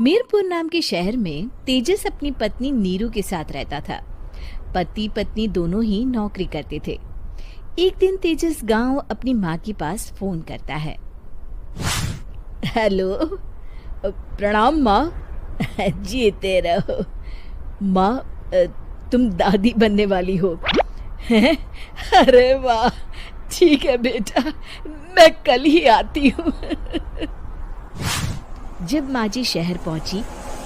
मीरपुर नाम के शहर में तेजस अपनी पत्नी नीरू के साथ रहता था। पति पत्नी दोनों ही नौकरी करते थे। एक दिन तेजस गांव अपनी माँ के पास फोन करता है। हेलो, प्रणाम माँ। जीते रहो माँ, तुम दादी बनने वाली हो हैं? अरे वाह, ठीक है बेटा, मैं कल ही आती हूँ। जब माँ जी शहर पहुंची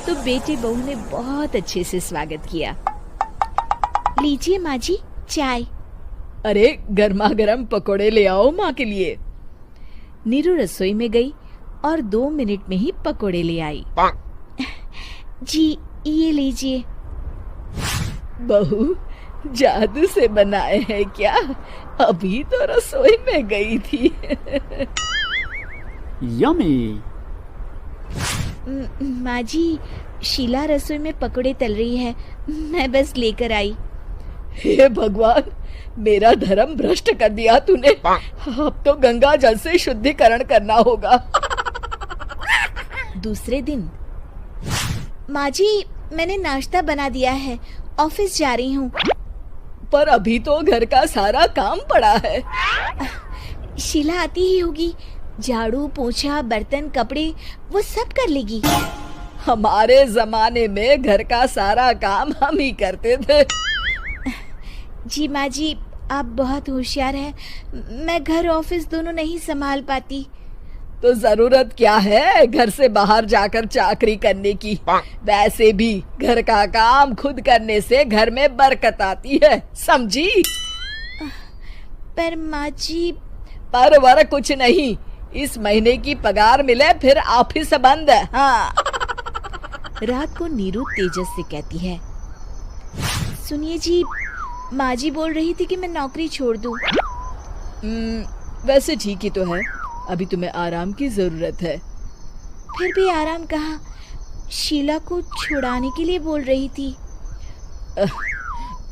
तो बेटे बहू ने बहुत अच्छे से स्वागत किया। लीजिए माँ जी, चाय। अरे गर्मा गर्म पकोड़े ले आओ माँ के लिए। नीरू रसोई में गई और 2 मिनट में ही पकोड़े ले आई। जी ये लीजिए। बहू जादू से बनाए हैं क्या? अभी तो रसोई में गई थी। यम्मी। माँ जी, शीला रसोई में पकोड़े तल रही है, मैं बस लेकर आई। हे भगवान, मेरा धर्म भ्रष्ट कर दिया तूने। अब तो गंगा जल से शुद्धिकरण करना होगा। दूसरे दिन, माँ जी मैंने नाश्ता बना दिया है, ऑफिस जा रही हूँ। पर अभी तो घर का सारा काम पड़ा है। शीला आती ही होगी, झाड़ू पोछा बर्तन कपड़े वो सब कर लेगी। हमारे जमाने में घर का सारा काम हम ही करते थे। जी माँ जी, आप बहुत होशियार हैं, मैं घर ऑफिस दोनों नहीं संभाल पाती। तो जरूरत क्या है घर से बाहर जाकर चाकरी करने की? वैसे भी घर का काम खुद करने से घर में बरकत आती है, समझी? पर माँ जी। पर वर कुछ नहीं, इस महीने की पगार मिले फिर ऑफिस बंद। हाँ। रात को नीरू तेजस से कहती है, सुनिए जी, माँ जी बोल रही थी कि मैं नौकरी छोड़ दूं। वैसे ठीक ही तो है, अभी तुम्हें आराम की जरूरत है। फिर भी आराम कहाँ, शीला को छुड़ाने के लिए बोल रही थी।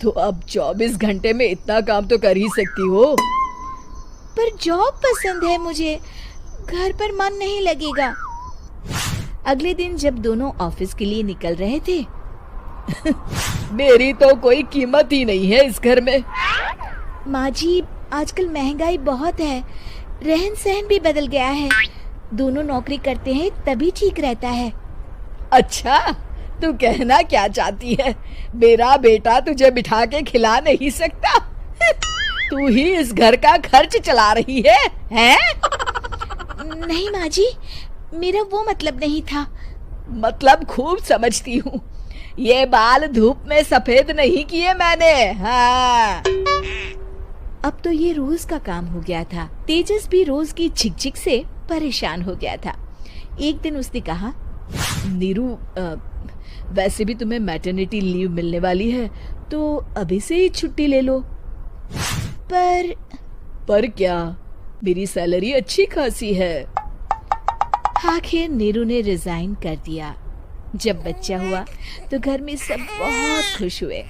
तो अब 24 घंटे में इतना काम तो कर ही सकती हो। पर जॉब पसंद है मुझे, घर पर मन नहीं लगेगा। अगले दिन जब दोनों ऑफिस के लिए निकल रहे थे, मेरी तो कोई कीमत ही नहीं है इस घर में। माँ जी, आजकल महंगाई बहुत है, रहन सहन भी बदल गया है, दोनों नौकरी करते हैं तभी ठीक रहता है। अच्छा, तू कहना क्या चाहती है? मेरा बेटा तुझे बिठा के खिला नहीं सकता? तू ही इस घर का खर्च चला रही है, हैं? नहीं माँ जी, मेरा वो मतलब नहीं था। मतलब खूब समझती हूँ, ये बाल धूप में सफेद नहीं किए मैंने। हाँ। अब तो ये रोज का काम हो गया था। तेजस भी रोज की झिकझिक से परेशान हो गया था। एक दिन उसने कहा, नीरू, वैसे भी तुम्हें मैटरनिटी लीव मिलने वाली है, तो अभी से ही छुट्टी ले लो। पर क्या, मेरी सैलरी अच्छी खासी है। आखिर नीरू ने रिजाइन कर दिया। जब बच्चा हुआ तो घर में सब बहुत खुश हुए।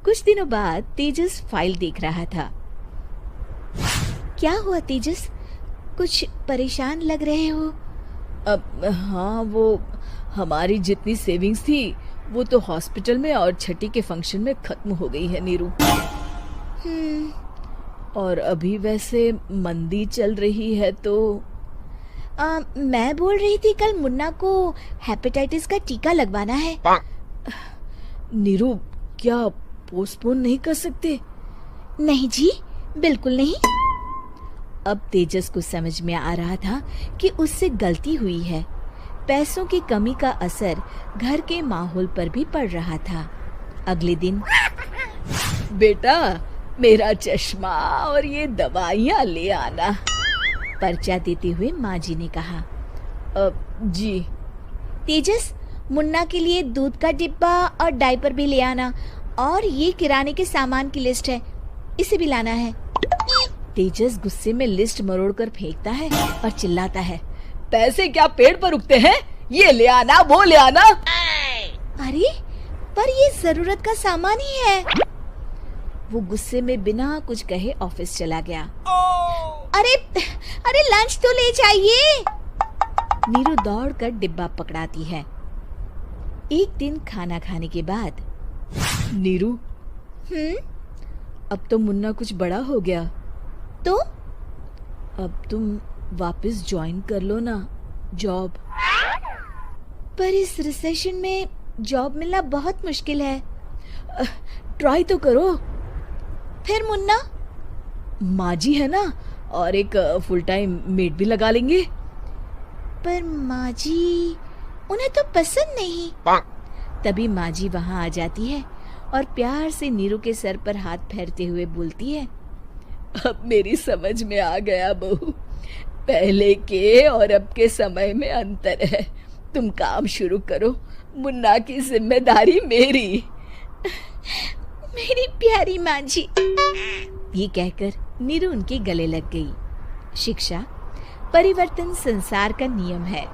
कुछ दिनों बाद तेजस फाइल देख रहा था। क्या हुआ तेजस, कुछ परेशान लग रहे हो? अब हाँ, वो हमारी जितनी सेविंग्स थी वो तो हॉस्पिटल में और छठी के फंक्शन में खत्म हो गई है नीरू। और अभी वैसे मंदी चल रही है तो मैं बोल रही थी कल मुन्ना को हेपेटाइटिस का टीका लगवाना है। नीरू, क्या पोस्टपोन नहीं कर सकते? नहीं जी, बिल्कुल नहीं। अब तेजस को समझ में आ रहा था कि उससे गलती हुई है। पैसों की कमी का असर घर के माहौल पर भी पड़ रहा था। अगले दिन, बेटा मेरा चश्मा और ये दवाइयाँ ले आना, पर्चा देते हुए माँ जी ने कहा। जी। तेजस, मुन्ना के लिए दूध का डिब्बा और डायपर भी ले आना, और ये किराने के सामान की लिस्ट है, इसे भी लाना है। तेजस गुस्से में लिस्ट मरोड़कर फेंकता है और चिल्लाता है, पैसे क्या पेड़ पर उगते हैं? ये ले आना, वो ले आना। अरे पर ये जरूरत का सामान ही है। वो गुस्से में बिना कुछ कहे ऑफिस चला गया। अरे लंच तो ले जाइए। नीरू दौड़कर डिब्बा पकड़ाती है। एक दिन खाना खाने के बाद, नीरू, अब तो मुन्ना कुछ बड़ा हो गया, तो अब तुम वापस ज्वाइन कर लो ना जॉब। पर इस रिसेशन में जॉब मिलना बहुत मुश्किल है। ट्राई तो करो। फिर मुन्ना? माँ जी है ना, और एक फुल टाइम मेड भी लगा लेंगे। पर माँ जी, उन्हें तो पसंद नहीं। तभी माँ जी वहाँ आ जाती है और प्यार से नीरू के सर पर हाथ फेरते हुए बोलती है, अब मेरी समझ में आ गया बहू, पहले के और अब के समय में अंतर है। तुम काम शुरू करो, मुन्ना की जिम्मेदारी मेरी। मेरी प्यारी माँ जी। ये कहकर नीरू उनके गले लग गई। शिक्षा, परिवर्तन संसार का नियम है,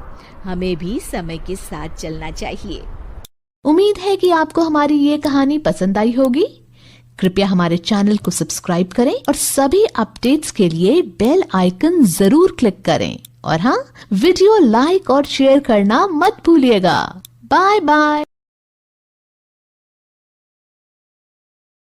हमें भी समय के साथ चलना चाहिए। उम्मीद है कि आपको हमारी ये कहानी पसंद आई होगी। कृपया हमारे चैनल को सब्सक्राइब करें और सभी अपडेट्स के लिए बेल आइकन जरूर क्लिक करें। और हाँ, वीडियो लाइक और शेयर करना मत भूलिएगा। Bye bye.